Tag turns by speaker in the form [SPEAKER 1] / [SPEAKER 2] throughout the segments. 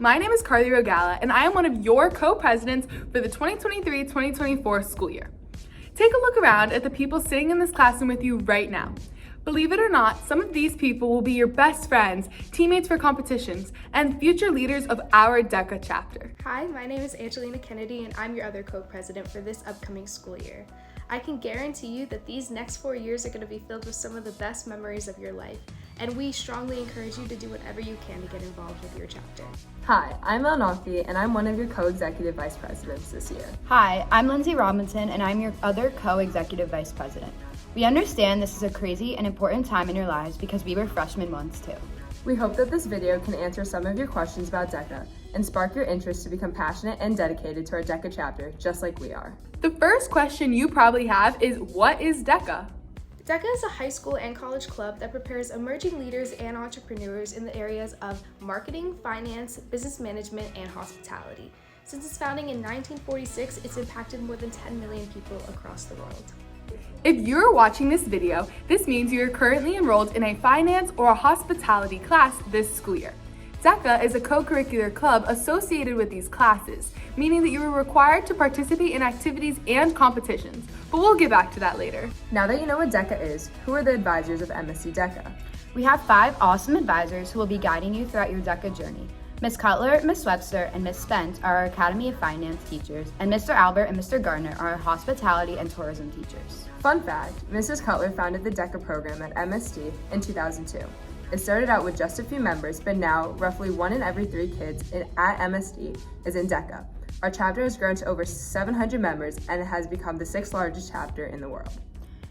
[SPEAKER 1] My name is Rogalla, and I am one of your co-presidents for the 2023-2024 school year. Take a look around at the people sitting in this classroom with you right now. Believe it or not, some of these people will be your best friends, teammates for competitions, and future leaders of our DECA chapter.
[SPEAKER 2] Hi, my name is Angelina Kennedy, and I'm your other co-president for this upcoming school year. I can guarantee you that these next 4 years are going to be filled with some of the best memories of your life, and we strongly encourage you to do whatever you can to get involved with your chapter.
[SPEAKER 3] Hi, I'm Elle, Naqvi, and I'm one of your co-executive vice presidents this year.
[SPEAKER 4] Hi, I'm Lindsay Robinson, and I'm your other co-executive vice president. We understand this is a crazy and important time in your lives because we were freshmen once too.
[SPEAKER 3] We hope that this video can answer some of your questions about DECA and spark your interest to become passionate and dedicated to our DECA chapter, just like we are.
[SPEAKER 1] The first question you probably have is, what is DECA?
[SPEAKER 2] DECA is a high school and college club that prepares emerging leaders and entrepreneurs in the areas of marketing, finance, business management, and hospitality. Since its founding in 1946, it's impacted more than 10 million people across the world.
[SPEAKER 1] If you're watching this video, this means you're currently enrolled in a finance or a hospitality class this school year. DECA is a co-curricular club associated with these classes, meaning that you are required to participate in activities and competitions, but we'll get back to that later.
[SPEAKER 3] Now that you know what DECA is, who are the advisors of MSD DECA?
[SPEAKER 4] We have 5 awesome advisors who will be guiding you throughout your DECA journey. Ms. Cutler, Ms. Webster, and Ms. Spence are our Academy of Finance teachers, and Mr. Albert and Mr. Gardner are our hospitality and tourism teachers.
[SPEAKER 3] Fun fact, Mrs. Cutler founded the DECA program at MSD in 2002. It started out with just a few members, but now roughly 1 in every 3 kids at MSD is in DECA. Our chapter has grown to over 700 members and has become the 6th largest chapter in the world.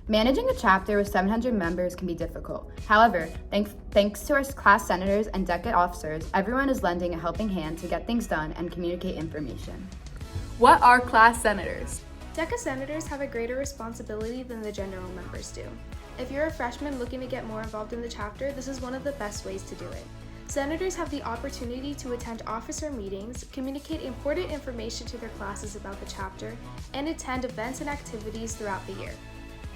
[SPEAKER 4] Managing a chapter with 700 members can be difficult. However, thanks to our class senators and DECA officers, everyone is lending a helping hand to get things done and communicate information.
[SPEAKER 1] What are class senators?
[SPEAKER 2] DECA senators have a greater responsibility than the general members do. If you're a freshman looking to get more involved in the chapter, this is one of the best ways to do it. Senators have the opportunity to attend officer meetings, communicate important information to their classes about the chapter, and attend events and activities throughout the year.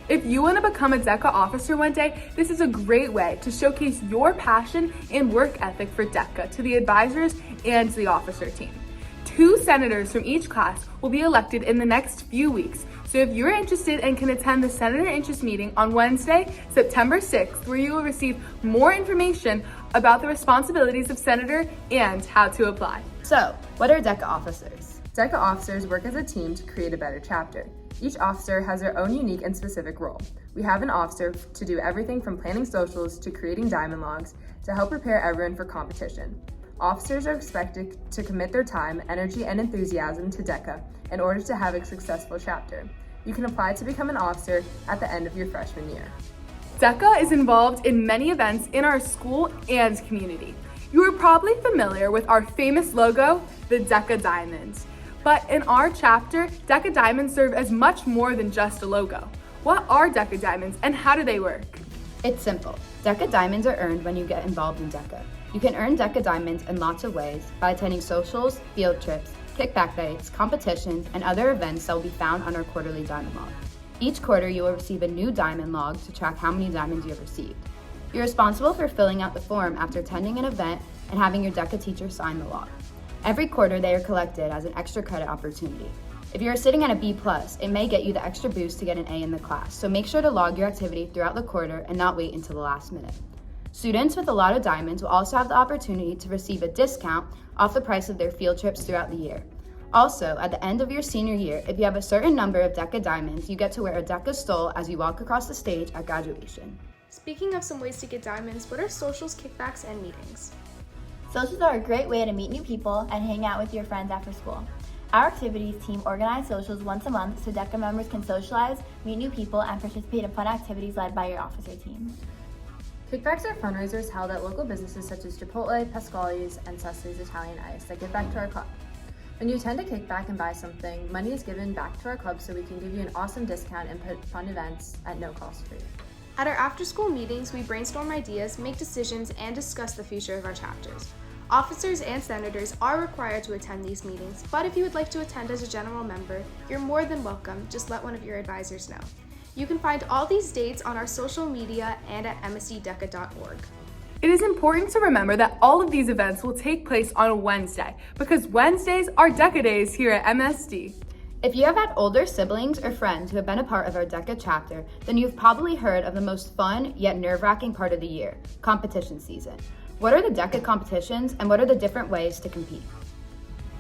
[SPEAKER 1] If you want to become a DECA officer one day, this is a great way to showcase your passion and work ethic for DECA to the advisors and the officer team. 2 senators from each class will be elected in the next few weeks, so if you're interested and can attend the Senator Interest Meeting on Wednesday, September 6th, where you will receive more information about the responsibilities of senator and how to apply.
[SPEAKER 4] So, what are DECA officers?
[SPEAKER 3] DECA officers work as a team to create a better chapter. Each officer has their own unique and specific role. We have an officer to do everything from planning socials to creating diamond logs to help prepare everyone for competition. Officers are expected to commit their time, energy, and enthusiasm to DECA in order to have a successful chapter. You can apply to become an officer at the end of your freshman year.
[SPEAKER 1] DECA is involved in many events in our school and community. You are probably familiar with our famous logo, the DECA Diamonds. But in our chapter, DECA Diamonds serve as much more than just a logo. What are DECA Diamonds and how do they work?
[SPEAKER 4] It's simple. DECA Diamonds are earned when you get involved in DECA. You can earn DECA Diamonds in lots of ways by attending socials, field trips, kickback nights, competitions, and other events that will be found on our quarterly diamond log. Each quarter, you will receive a new diamond log to track how many diamonds you have received. You're responsible for filling out the form after attending an event and having your DECA teacher sign the log. Every quarter, they are collected as an extra credit opportunity. If you're sitting at a B+, it may get you the extra boost to get an A in the class, so make sure to log your activity throughout the quarter and not wait until the last minute. Students with a lot of diamonds will also have the opportunity to receive a discount off the price of their field trips throughout the year. Also, at the end of your senior year, if you have a certain number of DECA Diamonds, you get to wear a DECA stole as you walk across the stage at graduation.
[SPEAKER 2] Speaking of some ways to get diamonds, what are socials, kickbacks, and meetings?
[SPEAKER 5] Socials are a great way to meet new people and hang out with your friends after school. Our activities team organizes socials once a month so DECA members can socialize, meet new people, and participate in fun activities led by your officer team.
[SPEAKER 3] Kickbacks are fundraisers held at local businesses such as Chipotle, Pasquale's, and Cecily's Italian Ice that give back to our club. When you attend a kickback and buy something, money is given back to our club so we can give you an awesome discount and put fun events at no cost for you.
[SPEAKER 2] At our after-school meetings, we brainstorm ideas, make decisions, and discuss the future of our chapters. Officers and senators are required to attend these meetings, but if you would like to attend as a general member, you're more than welcome. Just let one of your advisors know. You can find all these dates on our social media and at msddeca.org.
[SPEAKER 1] It is important to remember that all of these events will take place on a Wednesday because Wednesdays are DECA days here at MSD.
[SPEAKER 4] If you have had older siblings or friends who have been a part of our DECA chapter, then you've probably heard of the most fun yet nerve-wracking part of the year, competition season. What are the DECA competitions and what are the different ways to compete?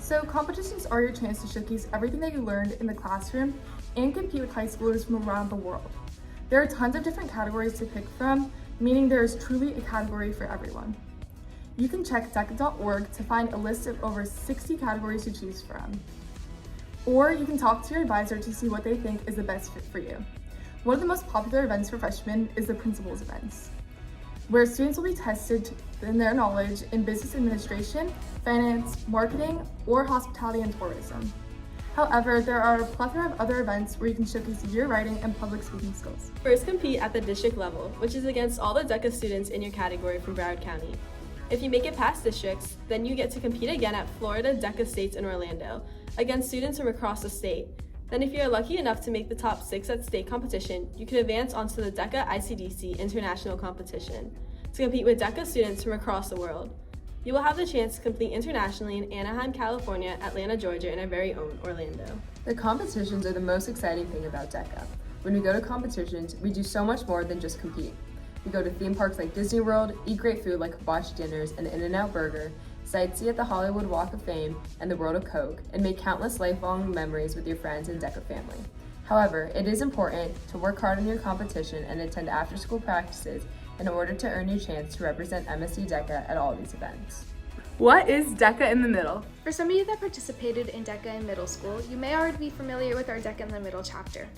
[SPEAKER 6] So competitions are your chance to showcase everything that you learned in the classroom and compete with high schoolers from around the world. There are tons of different categories to pick from, meaning there is truly a category for everyone. You can check DECA.org to find a list of over 60 categories to choose from. Or you can talk to your advisor to see what they think is the best fit for you. One of the most popular events for freshmen is the principals events, where students will be tested in their knowledge in business administration, finance, marketing, or hospitality and tourism. However, there are a plethora of other events where you can showcase your writing and public speaking skills.
[SPEAKER 7] First, compete at the district level, which is against all the DECA students in your category from Broward County. If you make it past districts, then you get to compete again at Florida DECA States in Orlando, against students from across the state. Then if you're lucky enough to make the top 6 at state competition, you can advance onto the DECA ICDC International Competition to compete with DECA students from across the world. You will have the chance to compete internationally in Anaheim, California, Atlanta, Georgia, and our very own Orlando.
[SPEAKER 3] The competitions are the most exciting thing about DECA. When we go to competitions, we do so much more than just compete. We go to theme parks like Disney World, eat great food like Pugatch dinners and In-N-Out Burger, sightsee at the Hollywood Walk of Fame and the World of Coke, and make countless lifelong memories with your friends and DECA family. However, it is important to work hard in your competition and attend after-school practices in order to earn your chance to represent MSD DECA at all these events.
[SPEAKER 1] What is DECA in the Middle?
[SPEAKER 2] For some of you that participated in DECA in middle school, you may already be familiar with our DECA in the Middle chapter.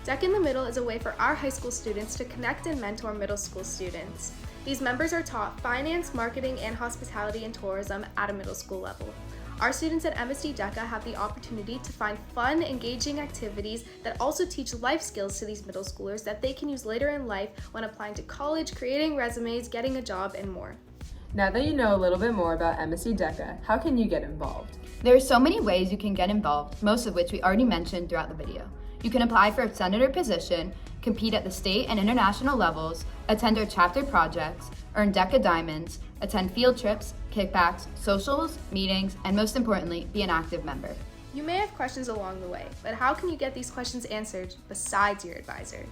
[SPEAKER 2] DECA in the Middle is a way for our high school students to connect and mentor middle school students. These members are taught finance, marketing, and hospitality and tourism at a middle school level. Our students at MSD DECA have the opportunity to find fun, engaging activities that also teach life skills to these middle schoolers that they can use later in life when applying to college, creating resumes, getting a job, and more.
[SPEAKER 3] Now that you know a little bit more about MSD DECA, how can you get involved?
[SPEAKER 4] There are so many ways you can get involved, most of which we already mentioned throughout the video. You can apply for a senator position, compete at the state and international levels, attend our chapter projects, earn DECA diamonds, attend field trips, kickbacks, socials, meetings, and most importantly, be an active member.
[SPEAKER 2] You may have questions along the way, but how can you get these questions answered besides your advisor?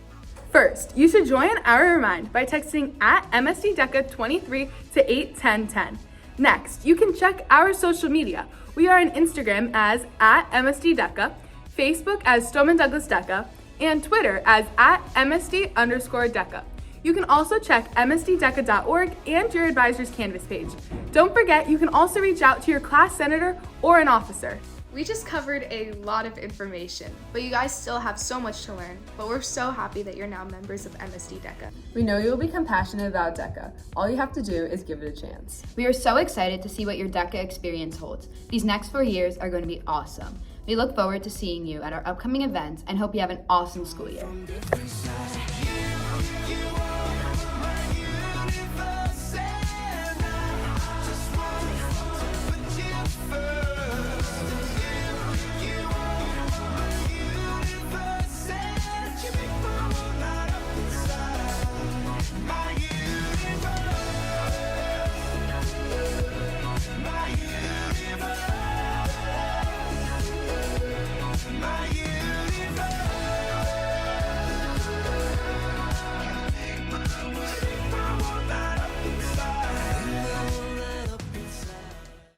[SPEAKER 1] First, you should join our Remind by texting at MSD DECA 23 to 81010. Next, you can check our social media. We are on Instagram as at MSD DECA, Facebook as Stoneman Douglas DECA, and Twitter as at MSD_DECA. You can also check MSDDECA.org and your advisor's Canvas page. Don't forget, you can also reach out to your class senator or an officer.
[SPEAKER 2] We just covered a lot of information, but you guys still have so much to learn, but we're so happy that you're now members of MSD DECA.
[SPEAKER 3] We know you will become passionate about DECA. All you have to do is give it a chance.
[SPEAKER 4] We are so excited to see what your DECA experience holds. These next 4 years are going to be awesome. We look forward to seeing you at our upcoming events and hope you have an awesome school year.